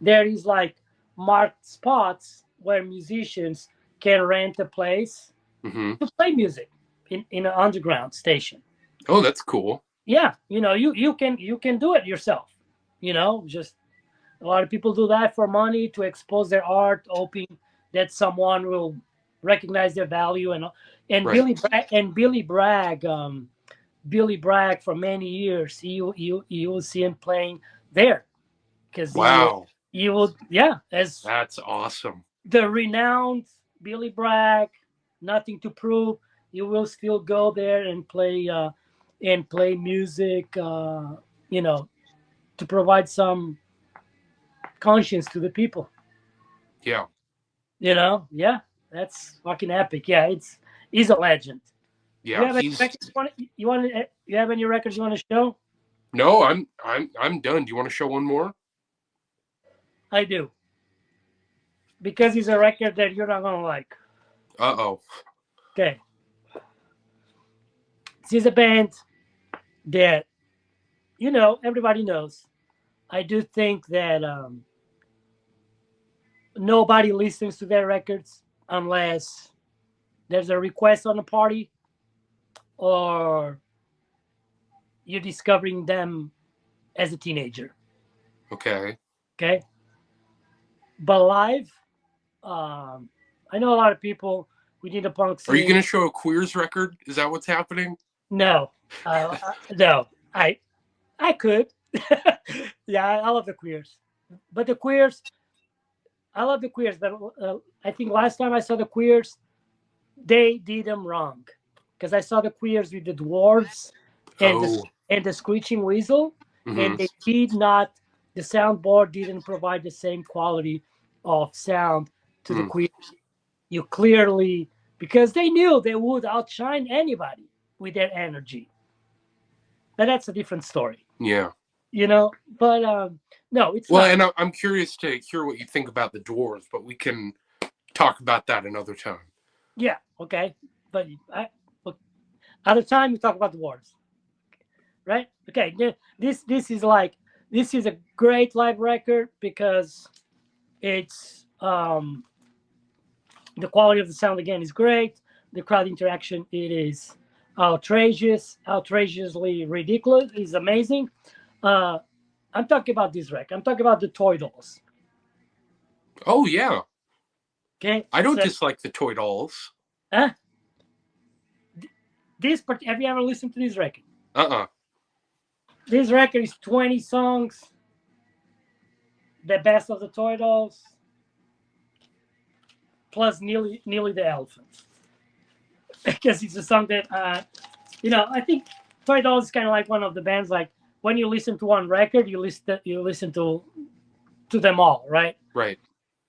there is like marked spots where musicians can rent a place Mm-hmm. to play music in an underground station. Oh, that's cool. Yeah, you can do it yourself. Just a lot of people do that for money, to expose their art, hoping that someone will recognize their value. And Right. Billy Bragg for many years, you will see him playing there, because Wow. as That's awesome. the renowned Billy Bragg, nothing to prove, you will still go there and play music, to provide some conscience to the people. Yeah. Yeah, that's fucking epic. Yeah, he's a legend. Yeah. You have any records you have any records you want to show? No, I'm done. Do you want to show one more? I do. Because it's a record that you're not gonna like. Uh-oh. Okay. This is a band that everybody knows. I do think that nobody listens to their records unless there's a request on the party, or you're discovering them as a teenager. Okay. Okay. But live, I know a lot of people within the punk scene. Are you going to show a Queers record? Is that what's happening? No. No. I I could. Yeah, I love the Queers, but the Queers, I love the Queers, but I think last time I saw the Queers, they did them wrong, because I saw the Queers with the Dwarves and Oh. the Screeching Weasel, Hmm. and they did not. The soundboard didn't provide the same quality of sound to the Mm. Queers. You clearly, because they knew they would outshine anybody with their energy, but that's a different story, Yeah. you know. But no, it's Well, not. and I'm curious to hear what you think about the Dwarves, but we can talk about that another time. Yeah, okay, but look, other time we talk about the wars, right? Okay, this is like, this is a great live record because it's the quality of the sound again is great. The crowd interaction, it is outrageously ridiculous. It's amazing. Uh, I'm talking about this record. I'm talking about the Toy Dolls. Oh yeah, Okay, I don't so dislike the Toy Dolls. uh, have you ever listened to this record? Uh-uh. This record is 20 songs, the best of the Toy Dolls, plus nearly the Elephants, because it's a song that I think Toy Dolls is kind of like one of the bands, like when you listen to one record, you listen to them all, right? Right.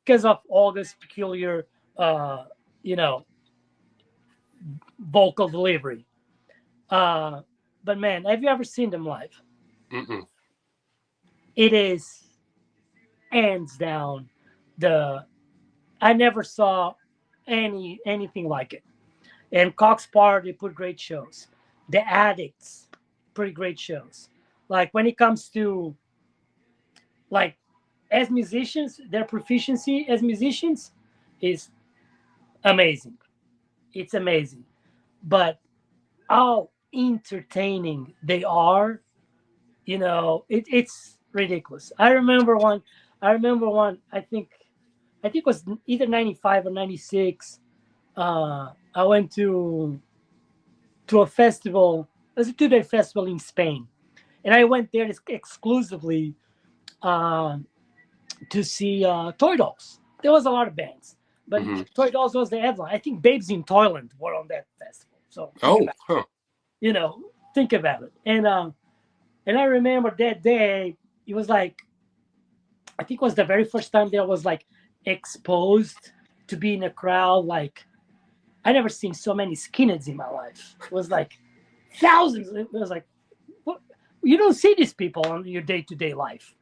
Because of all this peculiar, uh, you know, vocal delivery. Uh, but man, have you ever seen them live? Mm-mm. It is hands down the I never saw anything like it. And Cox Park, they put great shows. The Addicts, pretty great shows. Like when it comes to, like, as musicians, their proficiency as musicians is amazing. It's amazing. But how entertaining they are, it's ridiculous. I remember one. I think it was either 95 or 96. I went to a festival. It was a 2-day festival in Spain, and I went there exclusively uh, to see Toy Dolls. There was a lot of bands, but Mm-hmm. Toy Dolls was the headline. I think Babes in Toyland were on that festival. So Oh, huh. think about it. And I remember that day. It was like, I think it was the very first time that I was like exposed to be in a crowd. Like, I never seen so many skinheads in my life. It was like thousands. It was like, what? You don't see these people on your day to day life.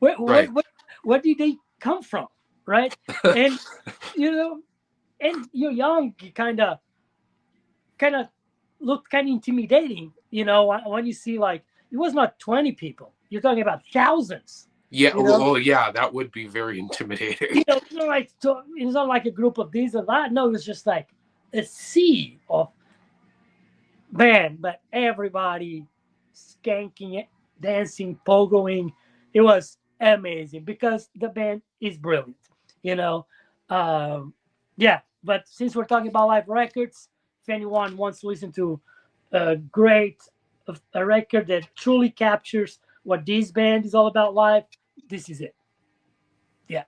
Where, where, Right. where, where did they come from? Right? And, you know, and you're young, you kind of looked kind of intimidating, when you see, like, it was not 20 people. You're talking about thousands, Yeah. you know? Oh, yeah. That would be very intimidating. It's not like a group of these or that. No, it was just like a sea of band, but everybody skanking, dancing, pogoing. It was amazing because the band is brilliant, you know. Um, yeah, but since we're talking about live records, if anyone wants to listen to a record that truly captures what this band is all about live, this is it. Yeah.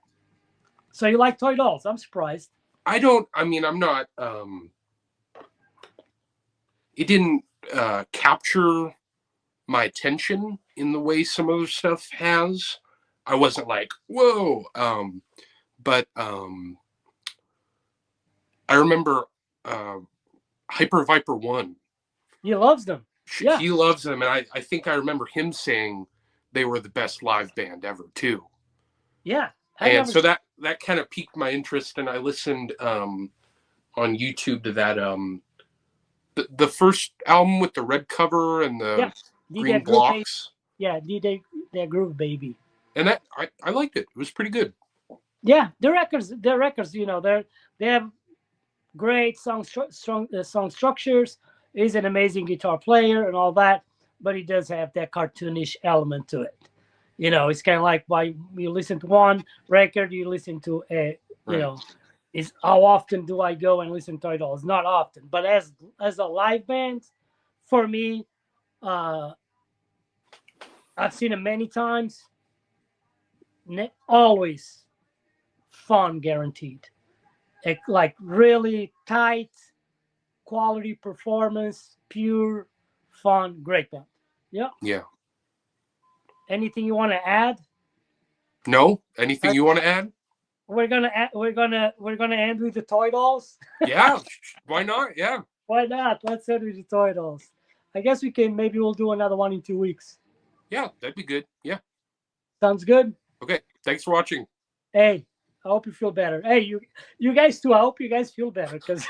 So you like Toy Dolls? I'm surprised. I mean, I'm not, it didn't capture my attention in the way some other stuff has. I wasn't like, whoa. But I remember uh, Hyper Viper 1. He loves them. Yeah. He loves them. And I think I remember him saying they were the best live band ever, too. Yeah. And so that kind of piqued my interest. And I listened on YouTube to that, the first album with the red cover and the green blocks. Yeah, their Groove Baby. And that I liked it. It was pretty good. Yeah, the records, they have great song structures. He's an amazing guitar player and all that, but he does have that cartoonish element to it. It's kind of like why you listen to one record, you listen to Right. is how often do I go and listen to Toy Dolls? Not often, but as a live band, for me, uh, I've seen it many times. Always fun guaranteed. Like really tight quality performance, pure fun, great band. Yeah. Yeah. Anything you want to add? No? Anything you want to add? We're gonna end with the toy dolls. Yeah. Why not? Yeah. Why not? Let's end with the toy dolls. I guess we can. Maybe we'll do another one in 2 weeks. Yeah, that'd be good. Yeah. Sounds good. Okay. Thanks for watching. Hey, I hope you feel better. Hey, you guys too. I hope you guys feel better because